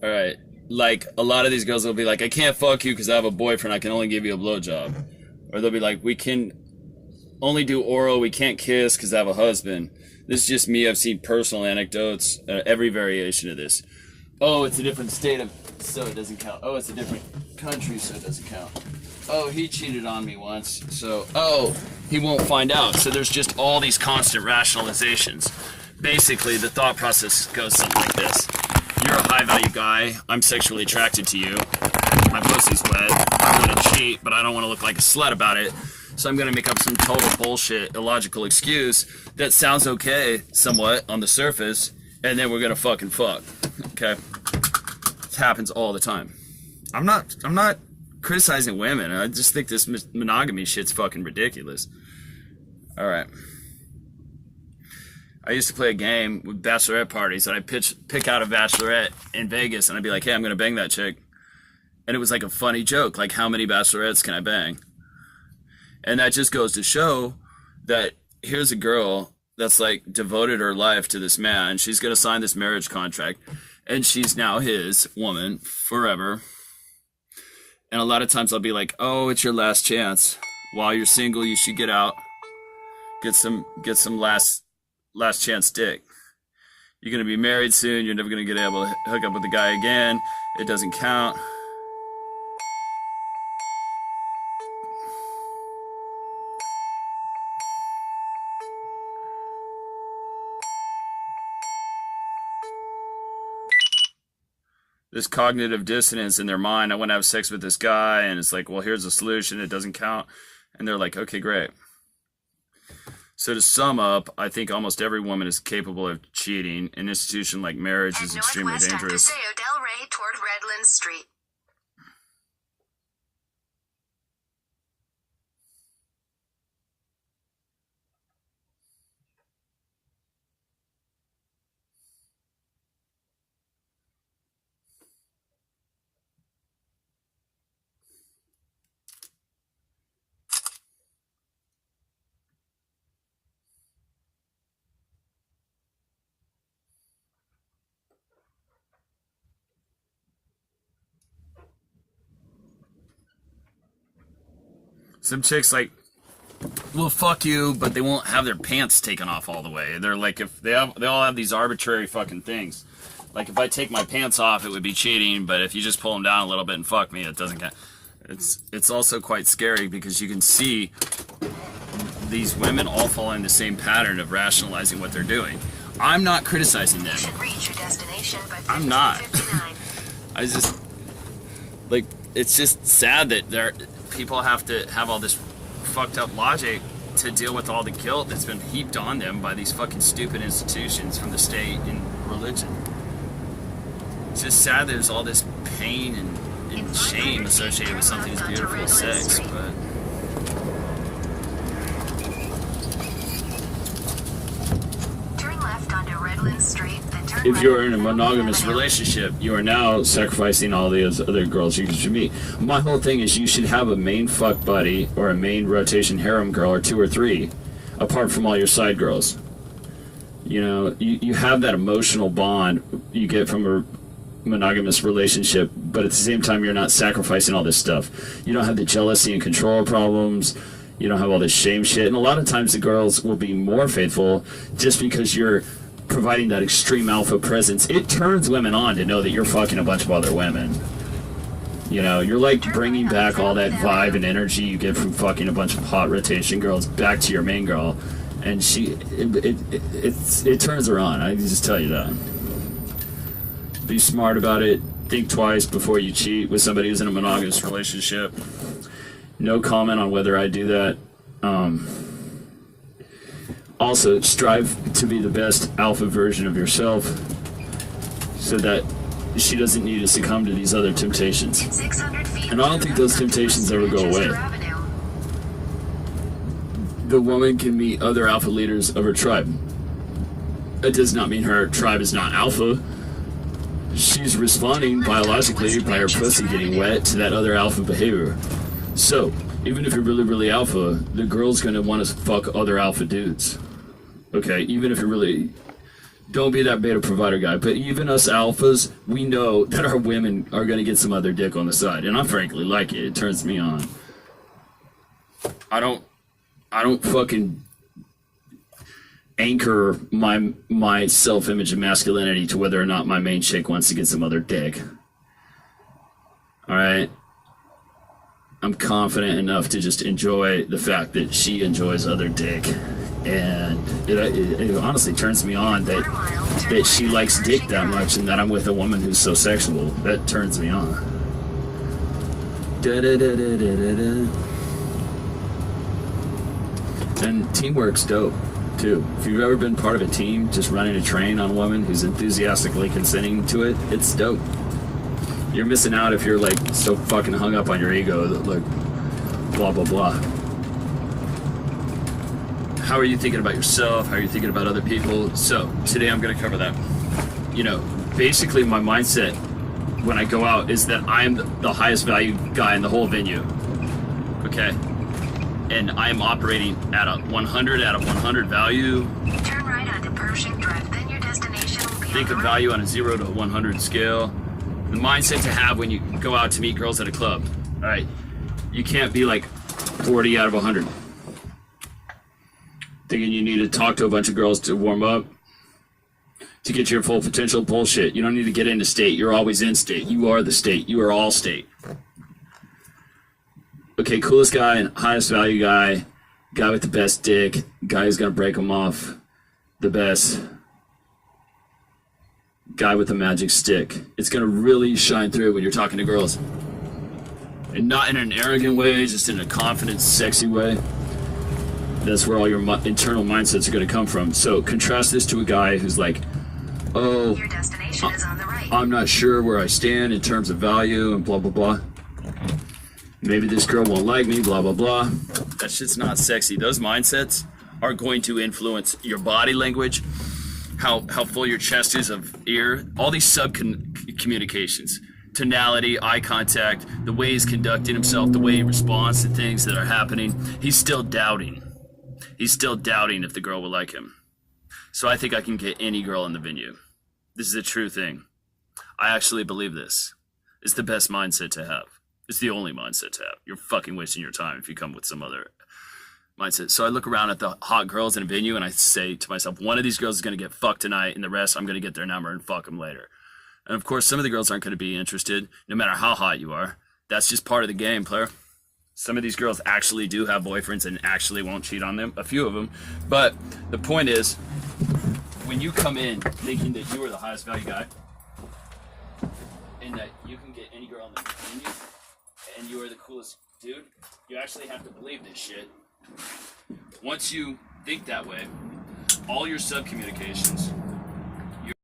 All right. Like, a lot of these girls will be like, I can't fuck you because I have a boyfriend. I can only give you a blowjob. Or they'll be like, we can only do oral. We can't kiss because I have a husband. This is just me. I've seen personal anecdotes, every variation of this. Oh, it's a different state of, so it doesn't count. Oh, it's a different country, so it doesn't count. Oh, he cheated on me once, so, oh, he won't find out. So there's just all these constant rationalizations. Basically, the thought process goes something like this. You're a high-value guy. I'm sexually attracted to you. My pussy's wet. I'm gonna cheat, but I don't want to look like a slut about it. So I'm gonna make up some total bullshit, illogical excuse that sounds okay, somewhat, on the surface, and then we're gonna fucking fuck. Okay? This happens all the time. I'm not criticizing women. I just think this monogamy shit's fucking ridiculous. Alright. I used to play a game with bachelorette parties, and I'd pick out a bachelorette in Vegas, and I'd be like, hey, I'm gonna bang that chick. And it was like a funny joke, like, how many bachelorettes can I bang? And that just goes to show that here's a girl that's like devoted her life to this man. She's gonna sign this marriage contract, and she's now his woman forever. And a lot of times I'll be like, oh, it's your last chance. While you're single, you should get out, get some last chance dick. You're gonna be married soon. You're never gonna get able to hook up with the guy again. It doesn't count. This cognitive dissonance in their mind. I want to have sex with this guy, and it's like, well, here's a solution. It doesn't count. And they're like, okay, great. So to sum up, I think almost every woman is capable of cheating. An institution like marriage is extremely dangerous. Paseo del Rey toward Redlands Street. Some chicks like, well, fuck you, but they won't have their pants taken off all the way. They're like, if they all have these arbitrary fucking things. Like, if I take my pants off, it would be cheating, but if you just pull them down a little bit and fuck me, it doesn't count. It's also quite scary because you can see these women all following the same pattern of rationalizing what they're doing. I'm not criticizing them. You should reach your destination by I'm not. 15:59. I just, like, it's just sad that people have to have all this fucked up logic to deal with all the guilt that's been heaped on them by these fucking stupid institutions from the state and religion. It's just sad there's all this pain and shame associated with something as beautiful as sex, but Turn left onto Redlands Street, then turn if right you're in a on monogamous Avenue. relationship, you are now sacrificing all the other girls you should meet. My whole thing is you should have a main fuck buddy or a main rotation harem girl or two or three, apart from all your side girls. You know, you have that emotional bond you get from a monogamous relationship, but at the same time you're not sacrificing all this stuff. You don't have the jealousy and control problems. You don't have all this shame shit. And a lot of times the girls will be more faithful just because you're providing that extreme alpha presence. It turns women on to know that you're fucking a bunch of other women. You know, you're like bringing back all that vibe and energy you get from fucking a bunch of hot rotation girls back to your main girl. And it turns her on. I can just tell you that. Be smart about it. Think twice before you cheat with somebody who's in a monogamous relationship. No comment on whether I do that. Also, strive to be the best alpha version of yourself so that she doesn't need to succumb to these other temptations. 600 feet. And I don't think those temptations ever go away. The woman can meet other alpha leaders of her tribe. It does not mean her tribe is not alpha. She's responding biologically by her pussy getting wet to that other alpha behavior. So, even if you're really, really alpha, the girl's gonna want to fuck other alpha dudes. Okay, even if you're really Don't be that beta provider guy. But even us alphas, we know that our women are going to get some other dick on the side. And I frankly like it. It turns me on. I don't fucking anchor my self-image and masculinity to whether or not my main chick wants to get some other dick. Alright? I'm confident enough to just enjoy the fact that she enjoys other dick. And it honestly turns me on that she likes dick that much and that I'm with a woman who's so sexual. That turns me on. And teamwork's dope, too. If you've ever been part of a team, just running a train on a woman who's enthusiastically consenting to it, it's dope. You're missing out if you're, like, so fucking hung up on your ego that, like, blah, blah, blah. How are you thinking about yourself? How are you thinking about other people? So, today I'm going to cover that. You know, basically my mindset when I go out is that I'm the highest value guy in the whole venue. Okay? And I am operating at a 100 out of 100 value. Turn right onto Pershing Drive, then your destination will be Think on of the value on a 0 to 100 scale. The mindset to have when you go out to meet girls at a club. Alright? You can't be like 40 out of 100. Thinking you need to talk to a bunch of girls to warm up, to get your full potential. Bullshit. You don't need to get into state. You're always in state. You are the state. You are all state. Okay, coolest guy and highest value guy, guy with the best dick, guy who's gonna break them off the best, guy with the magic stick. It's gonna really shine through when you're talking to girls. And not in an arrogant way, just in a confident, sexy way. That's where all your internal mindsets are going to come from. So contrast this to a guy who's like, oh, Your destination is on the right. I'm not sure where I stand in terms of value and blah, blah, blah. Maybe this girl won't like me, blah, blah, blah. That shit's not sexy. Those mindsets are going to influence your body language, how full your chest is of ear, all these sub-communications. Tonality, eye contact, the way he's conducting himself, the way he responds to things that are happening. He's still doubting. He's still doubting if the girl will like him. So I think I can get any girl in the venue. This is a true thing. I actually believe this. It's the best mindset to have. It's the only mindset to have. You're fucking wasting your time if you come with some other mindset. So I look around at the hot girls in a venue and I say to myself, one of these girls is going to get fucked tonight and the rest I'm going to get their number and fuck them later. And of course, some of the girls aren't going to be interested no matter how hot you are. That's just part of the game, player. Some of these girls actually do have boyfriends and actually won't cheat on them. A few of them. But the point is, when you come in thinking that you are the highest value guy and that you can get any girl in the venue and you are the coolest dude, you actually have to believe this shit. Once you think that way, all your sub-communications